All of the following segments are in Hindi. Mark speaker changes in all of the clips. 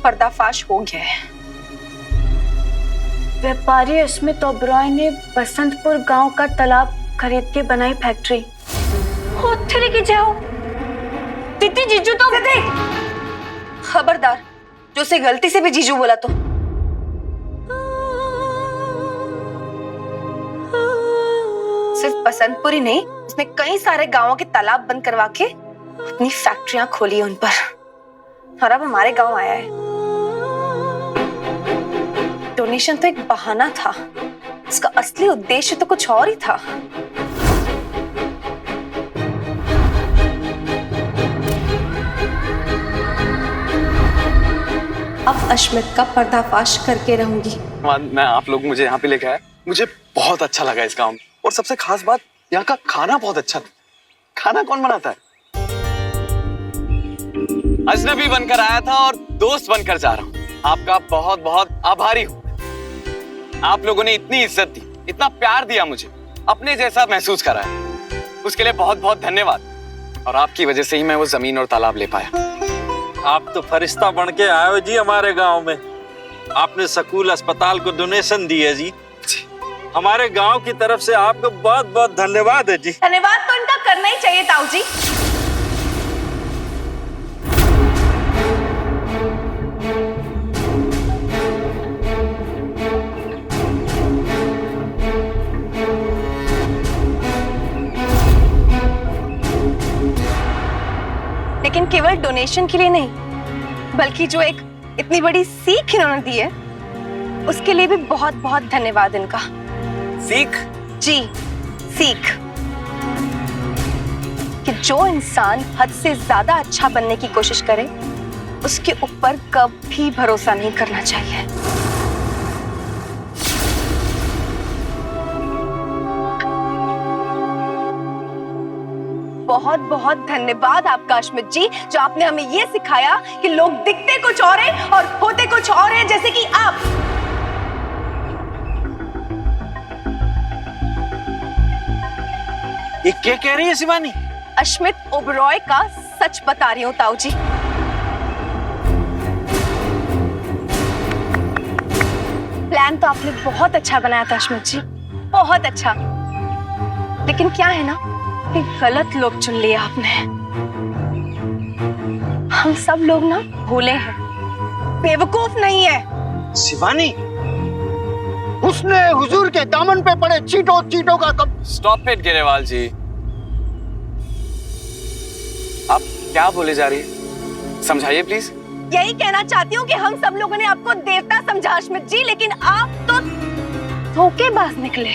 Speaker 1: पर्दाफाश हो गया है।
Speaker 2: व्यापारी अस्मित ओबरॉय ने बसंतपुर गांव का तालाब खरीद के बनाई फैक्ट्री। तेरे की जाओ दीदी, जीजू तो
Speaker 1: खबरदार, जो उसे गलती से भी जीजू बोला तो। सिर्फ बसंतपुर ही नहीं, उसने कई सारे गांवों के तालाब बंद करवा के अपनी फैक्ट्रियां खोली उन पर, और अब हमारे गांव आया है। डोनेशन तो एक बहाना था, इसका असली उद्देश्य तो कुछ और ही था। अब अश्मित का पर्दाफाश करके रहूंगी।
Speaker 3: मैं आप लोग मुझे यहाँ पे लेके आए, मुझे बहुत अच्छा लगा इस गांव में, और सबसे खास बात यहाँ का खाना बहुत अच्छा था। खाना कौन बनाता है? अजनबी बनकर आया था और दोस्त बनकर जा रहा हूँ। आपका बहुत बहुत आभारी हूँ। आप लोगों ने इतनी इज्जत दी, इतना प्यार दिया, मुझे अपने जैसा महसूस कराया, उसके लिए बहुत बहुत धन्यवाद। और आपकी वजह से ही मैं वो जमीन और तालाब ले पाया।
Speaker 4: आप तो फरिश्ता बन के आए हो जी हमारे गांव में। आपने स्कूल अस्पताल को डोनेशन दी है जी। हमारे गांव की तरफ से आपको बहुत बहुत धन्यवाद है जी।
Speaker 1: धन्यवाद तो इनका करना ही चाहिए ताऊ जी। लेकिन केवल डोनेशन के लिए नहीं, बल्कि जो एक इतनी बड़ी सीख इन्होंने दी है, उसके लिए भी बहुत बहुत धन्यवाद इनका।
Speaker 3: सीख?
Speaker 1: जी, सीख कि जो इंसान हद से ज्यादा अच्छा बनने की कोशिश करे, उसके ऊपर कभी भरोसा नहीं करना चाहिए। बहुत बहुत धन्यवाद आपका अश्मित जी, जो आपने हमें ये सिखाया कि लोग दिखते कुछ और हैं और होते कुछ और हैं, जैसे कि आप।
Speaker 4: ये क्या कह रही है शिवानी?
Speaker 1: अश्मित ओबरॉय का सच बता रही हूँ ताऊ जी। प्लान तो आपने बहुत अच्छा बनाया था अश्मित जी, बहुत अच्छा। लेकिन क्या है ना, कि गलत लोग चुन लिए आपने। हम सब लोग ना भोले हैं, बेवकूफ नहीं है।
Speaker 4: शिवानी,
Speaker 5: उसने हुजूर के दामन पे पड़े चीटों चीटों का कब।
Speaker 3: स्टॉप इट गिरेवाल जी, आप क्या बोले जा रही है? समझाइए प्लीज।
Speaker 1: यही कहना चाहती हूँ कि हम सब लोगों ने आपको देवता समझा अश्मित जी, लेकिन आप तो धोखेबाज निकले।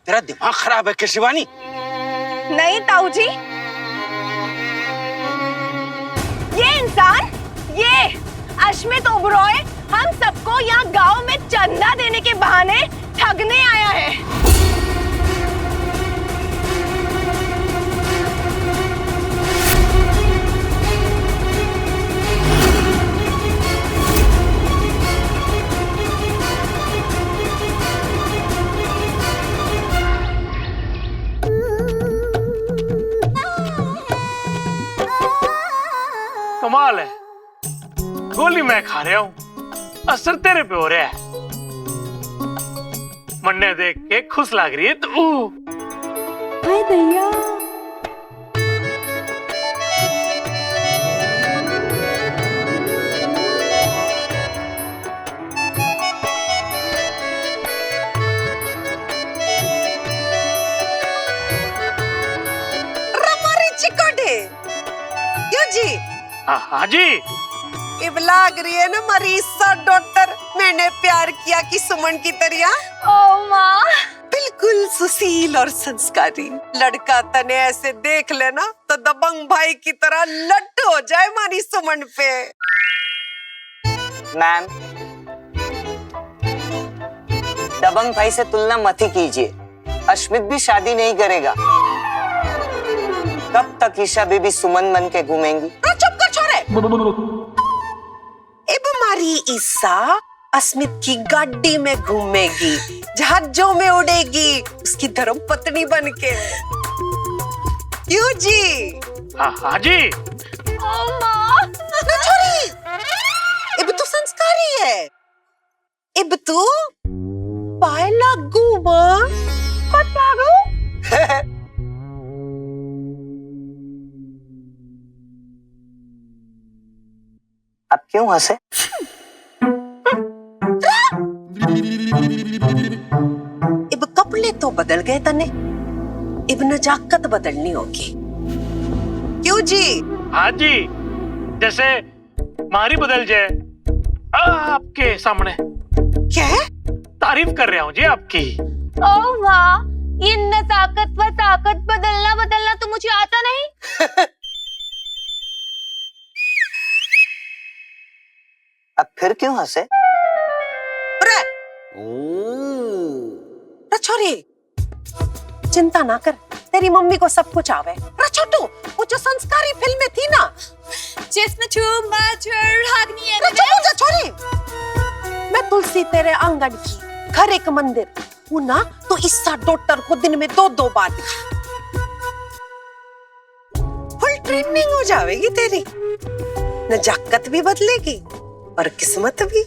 Speaker 4: तेरा दिमाग खराब है क्या शिवानी?
Speaker 1: नहीं ताऊ जी, ये इंसान, ये अश्मित ओबरॉय हम सबको यहाँ गांव में चंदा देने के बहाने ठगने आया है।
Speaker 6: कमाल है, गोली मैं खा रहा हूँ, असर तेरे पे हो रहा है। मन्ने देख के खुश लग रही है तू।
Speaker 2: हाय दैया,
Speaker 7: जी।
Speaker 6: हाँ जी,
Speaker 7: इब लाग रही है ना मरीसा डॉक्टर, मैंने प्यार किया कि सुमन की तरह।
Speaker 1: ओ माँ,
Speaker 7: बिल्कुल सुशील और संस्कारी लड़का। तने ऐसे देख लेना तो दबंग भाई की तरह लट हो जाए मारी सुमन पे।
Speaker 8: मैम, दबंग भाई से तुलना मत ही कीजिए। अश्मित भी शादी नहीं करेगा। कब तक ईशा बेबी सुमन बन के घूमेंगी?
Speaker 7: चुप कर छोरे। अब हमारी ईशा अस्मित की गाड़ी में घूमेगी, जहाजों में उड़ेगी, उसकी धर्म पत्नी बन के। क्यों जी?
Speaker 6: हाँ हाँ जी।
Speaker 2: ओ माँ,
Speaker 7: छोरी इब तू संस्कारी है, इब तू पाए लागू माँ कत लागू।
Speaker 8: अब क्यों हंसे?
Speaker 7: इब कपड़े तो बदल गए तने, इब नजाकत बदलनी होगी। क्यों जी?
Speaker 6: हाँ जी, जैसे मारी बदल जाए आपके सामने।
Speaker 7: क्या?
Speaker 6: तारीफ कर रहा हूँ जी आपकी।
Speaker 2: ओ माँ, ये नजाकत व ताकत बदलना बदलना तो मुझे आता नहीं।
Speaker 8: अब फिर क्यों हंसे?
Speaker 7: रे छोरी चिंता ना कर, तेरी मम्मी को सब कुछ आवे। रे छोटू, वो जो संस्कारी फिल्में थी ना
Speaker 2: जिसमें चूमा छड़ागनी है।
Speaker 7: रे छोटू छोरी, मैं तुलसी तेरे आंगन की घर एक मंदिर हूँ ना, तो इस्सा डॉक्टर को दिन में 2-2 बार दिखा। फुल ट्रेनिंग हो जाएगी तेरी, नजाकत भी बदलेगी और किस्मत भी।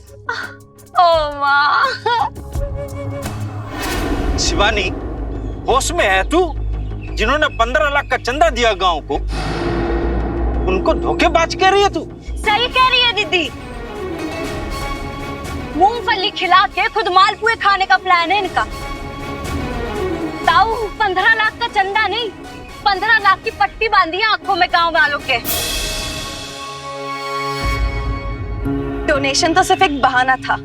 Speaker 2: ओ माँ,
Speaker 4: शिवानी, होश में है तू? जिन्होंने 15 लाख का चंदा दिया गांव को, उनको धोखेबाज कह रही है तू?
Speaker 2: सही कह रही है दीदी। मूंगफली खिला के खुद मालपुए खाने का प्लान है इनका। ताऊ 15 लाख का चंदा नहीं, 15 लाख की पट्टी बांधी है आंखों में गांव वालों के।
Speaker 1: डोनेशन तो सिर्फ एक बहाना था,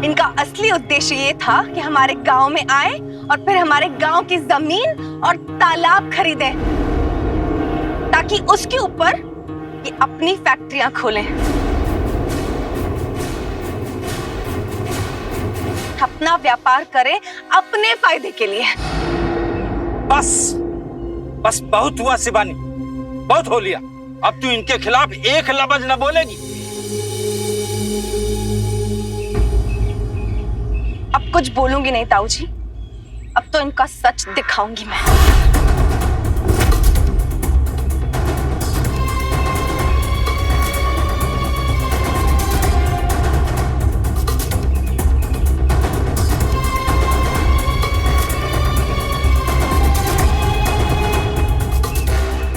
Speaker 1: इनका असली उद्देश्य ये था कि हमारे गांव में आए और फिर हमारे गांव की जमीन और तालाब खरीदें, ताकि उसके ऊपर ये अपनी फैक्ट्रियां खोलें, अपना व्यापार करें अपने फायदे के लिए।
Speaker 4: बस बस बहुत हुआ शिवानी, बहुत हो लिया। अब तू इनके खिलाफ एक लफ्ज न बोलेगी।
Speaker 1: अब कुछ बोलूंगी नहीं ताऊ जी, अब तो इनका सच दिखाऊंगी मैं।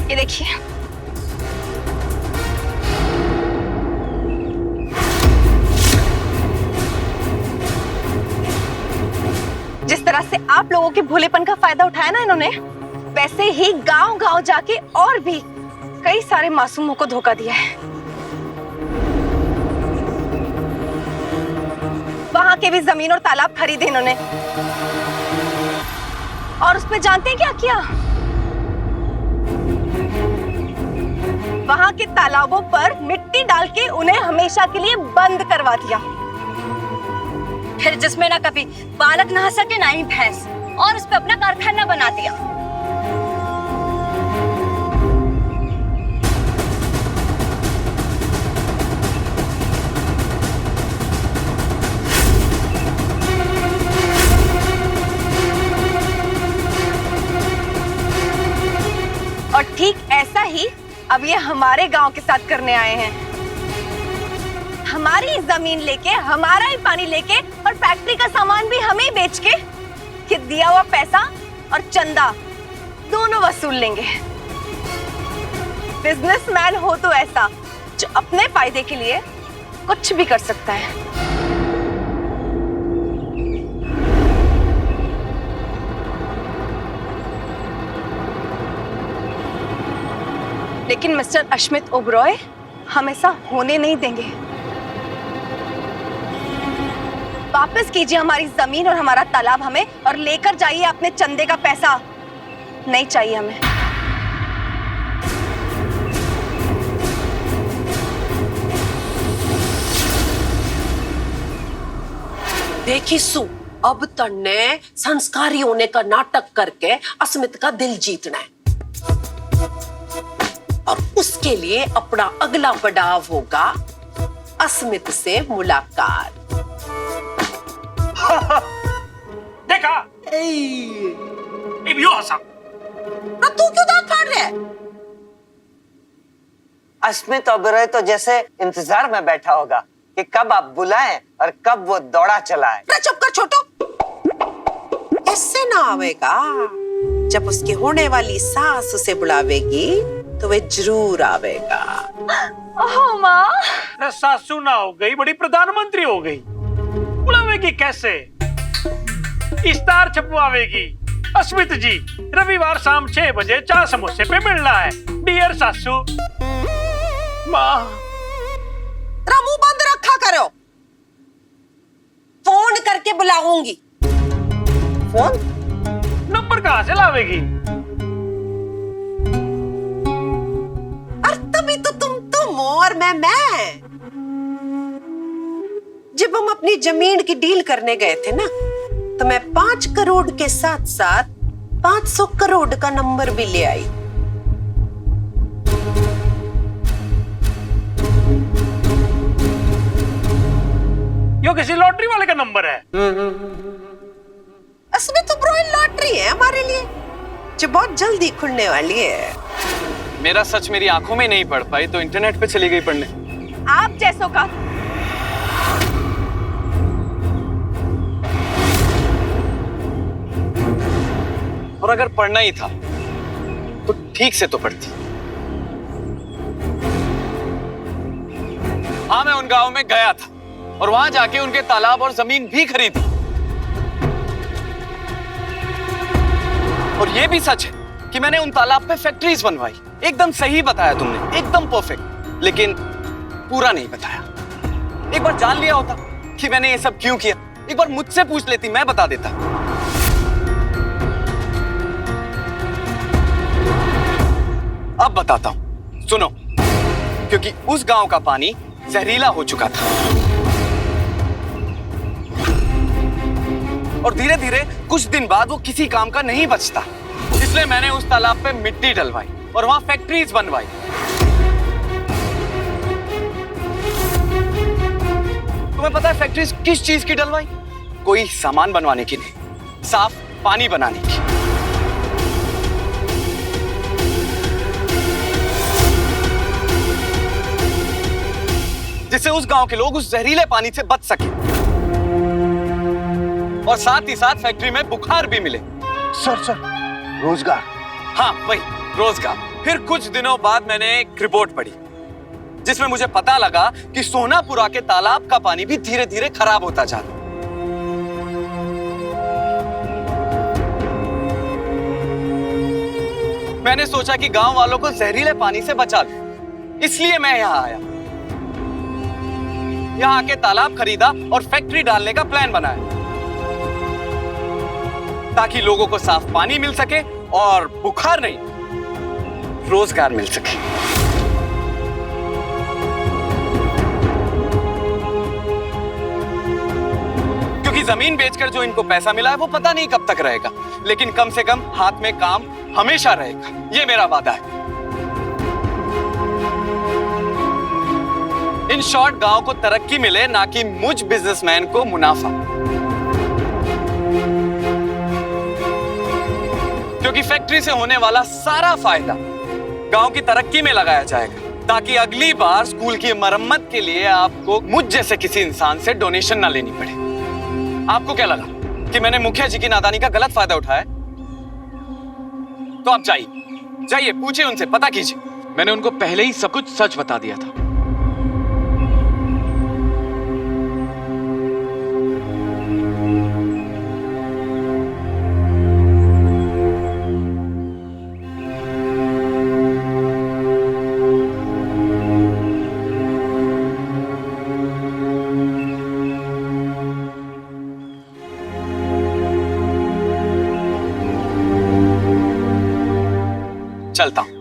Speaker 1: ये देखिए, जिस तरह से आप लोगों के भोलेपन का फायदा उठाया ना इन्होंने, वैसे ही गांव-गांव जाके और भी कई सारे मासूमों को धोखा दिया है। वहां के भी जमीन और तालाब खरीदे इन्होंने, और उसमें जानते हैं क्या किया? वहां के तालाबों पर मिट्टी डाल के उन्हें हमेशा के लिए बंद करवा दिया।
Speaker 2: फिर जिसमें ना कभी बालक नहा सके ना ही भैंस, और उस पे अपना कारखाना बना दिया।
Speaker 1: और ठीक ऐसा ही अब ये हमारे गांव के साथ करने आए हैं। हमारी जमीन लेके, हमारा ही पानी लेके और फैक्ट्री का सामान भी हमें बेच के कि दिया हुआ पैसा और चंदा दोनों वसूल लेंगे। बिजनेसमैन हो तो ऐसा, जो अपने फायदे के लिए कुछ भी कर सकता है। लेकिन मिस्टर अश्मित ओबरॉय, हम ऐसा होने नहीं देंगे। वापस कीजिए हमारी जमीन और हमारा तालाब हमें, और लेकर जाइए अपने चंदे का पैसा। नहीं चाहिए हमें।
Speaker 7: देखी सु, अब तन्ने संस्कारी होने का नाटक करके अस्मित का दिल जीतना है, और उसके लिए अपना अगला पड़ाव होगा अस्मित से मुलाकात।
Speaker 6: देखा, अब यो हंसा।
Speaker 7: तू क्यों दांत फाड़ रहा है?
Speaker 8: अस्मित ओबेरॉय तो जैसे इंतजार में बैठा होगा कि कब आप बुलाएं और कब वो दौड़ा चलाए।
Speaker 7: अरे चुप कर छोटू, ऐसे ना आवेगा। जब उसकी होने वाली सास उसे बुलावेगी तो वे जरूर आवेगा।
Speaker 2: ओह माँ,
Speaker 6: अरे सासू ना हो गई, बड़ी प्रधानमंत्री हो गई। बुलावेगी कैसे? इस्तार छपवावेगी। अस्मित जी, रविवार शाम 6 बजे 4 समोसे पे मिलना है। डियर सासू। माँ,
Speaker 7: मुंह बंद रखा करो, फोन करके बुलाऊंगी।
Speaker 8: फोन?
Speaker 6: नंबर कहाँ से लावेगी?
Speaker 7: और तभी तो तुम और मैं। जब हम अपनी जमीन की डील करने गए थे ना, तो मैं 5 करोड़ के साथ साथ 500 करोड़ का नंबर भी ले आई।
Speaker 6: यो किसी लॉटरी वाले का नंबर है।
Speaker 7: असली तो ब्रॉयल लॉटरी है हमारे लिए, जो बहुत जल्दी खुलने वाली है।
Speaker 3: मेरा सच मेरी आंखों में नहीं पढ़ पाई तो इंटरनेट पे चली गई पढ़ने।
Speaker 1: आप जैसों का
Speaker 3: और अगर पढ़ना ही था तो ठीक से तो पढ़ती। हाँ, मैं उन गांव में गया था और वहां जाके उनके तालाब और जमीन भी खरीदी। और ये भी सच है कि मैंने उन तालाब पे फैक्ट्रीज बनवाई। एकदम सही बताया तुमने, एकदम परफेक्ट। लेकिन पूरा नहीं बताया। एक बार जान लिया होता कि मैंने ये सब क्यों किया, एक बार मुझसे पूछ लेती, मैं बता देता। अब बताता हूं, सुनो। क्योंकि उस गांव का पानी जहरीला हो चुका था और धीरे धीरे कुछ दिन बाद वो किसी काम का नहीं बचता। इसलिए मैंने उस तालाब पे मिट्टी डलवाई और वहां फैक्ट्रीज बनवाई। तुम्हें पता है फैक्ट्रीज किस चीज की डलवाई? कोई सामान बनवाने की नहीं, साफ पानी बनाने की। जिससे उस गांव के लोग उस जहरीले पानी से बच सके और साथ ही साथ फैक्ट्री में बुखार भी मिले।
Speaker 5: सर रोजगार।
Speaker 3: हाँ, वही रोजगार। फिर कुछ दिनों बाद मैंने एक रिपोर्ट पढ़ी जिसमें मुझे पता लगा कि सोनापुरा के तालाब का पानी भी धीरे धीरे खराब होता जा रहा। मैंने सोचा कि गांव वालों को जहरीले पानी से बचा लूं, इसलिए मैं यहां आया। यहां आके तालाब खरीदा और फैक्ट्री डालने का प्लान बनाया ताकि लोगों को साफ पानी मिल सके और बुखार नहीं, रोजगार मिल सके। क्योंकि जमीन बेचकर जो इनको पैसा मिला है वो पता नहीं कब तक रहेगा, लेकिन कम से कम हाथ में काम हमेशा रहेगा। ये मेरा वादा है। इन शॉर्ट गांव को तरक्की मिले, ना कि मुझ बिजनेसमैन को मुनाफा। क्योंकि फैक्ट्री से होने वाला सारा फायदा गांव की तरक्की में लगाया जाएगा ताकि अगली बार स्कूल की मरम्मत के लिए आपको मुझ जैसे किसी इंसान से डोनेशन ना लेनी पड़े। आपको क्या लगा कि मैंने मुखिया जी की नादानी का गलत फायदा उठाया? तो आप जाइए, पूछिए उनसे, पता कीजिए। मैंने उनको पहले ही सब कुछ सच बता दिया था। चलता हूं।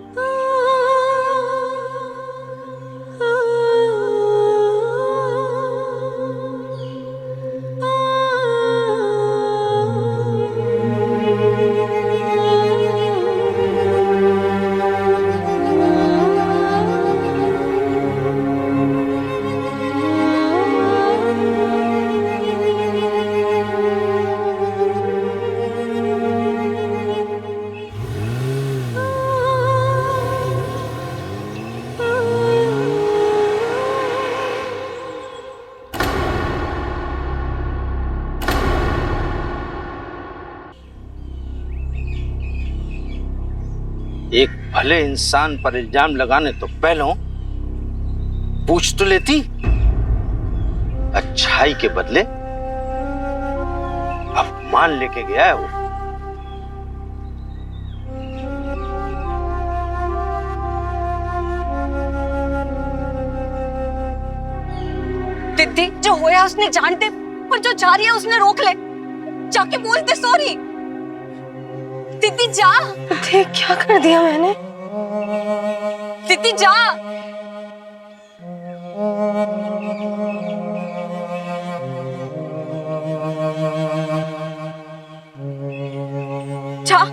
Speaker 4: एक भले इंसान पर इल्जाम लगाने तो पहले पूछ तो लेती। अच्छाई के बदले अपमान लेके गया है वो।
Speaker 2: दीदी जो होया उसने जानते, पर जो जा रही है उसने रोक ले। जाके बोल दे सॉरी। दीदी जा।
Speaker 1: देख क्या कर दिया मैंने।
Speaker 2: दीदी जा। जा।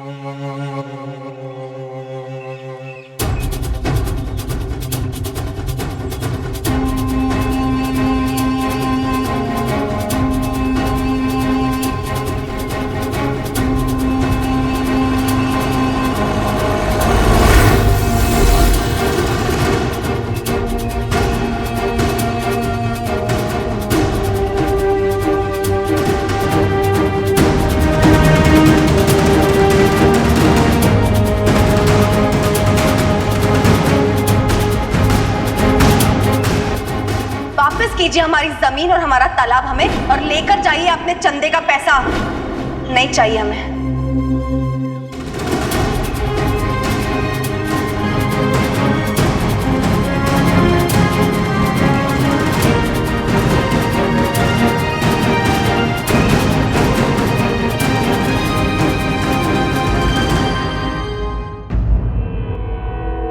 Speaker 1: वापस कीजिए हमारी जमीन और हमारा तालाब हमें, और लेकर जाइए अपने चंदे का पैसा। नहीं चाहिए हमें।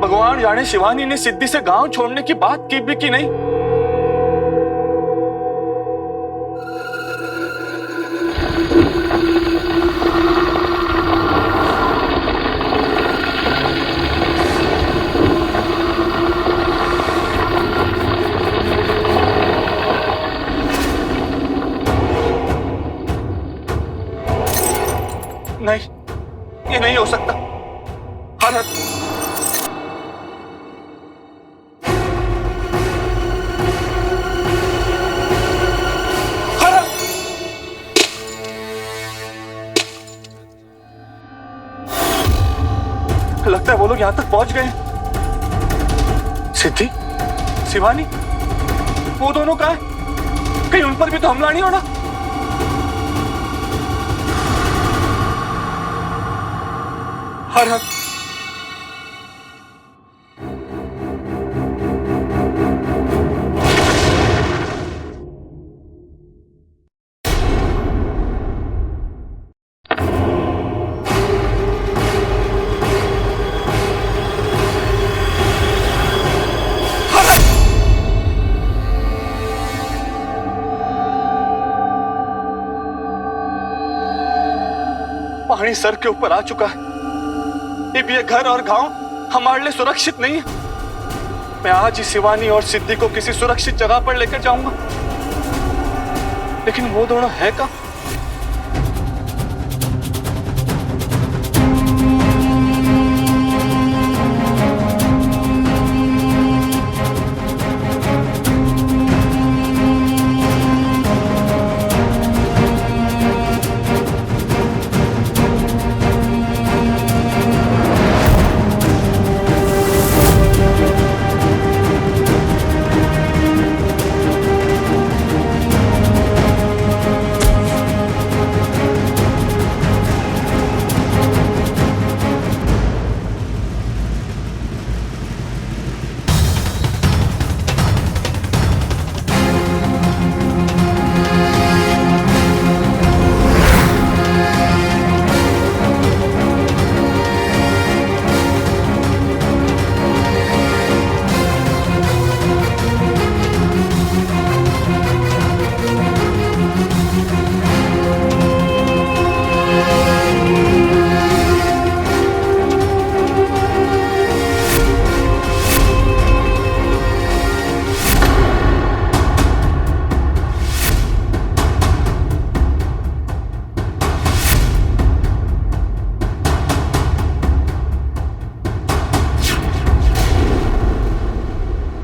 Speaker 3: भगवान जाने शिवानी ने सिद्धि से गांव छोड़ने की बात की भी कि नहीं। नहीं, ये नहीं हो सकता। हर हर लगता है वो लोग यहां तक पहुंच गए। सिद्धि, शिवानी, वो दोनों कहां हैं? कहीं उन पर भी तो हमला नहीं होना। हर हर पानी सर के ऊपर आ चुका है। अब ये घर और गांव हमारे लिए सुरक्षित नहीं है। मैं आज ही शिवानी और सिद्धि को किसी सुरक्षित जगह पर लेकर जाऊंगा, लेकिन वो दोनों है कहां?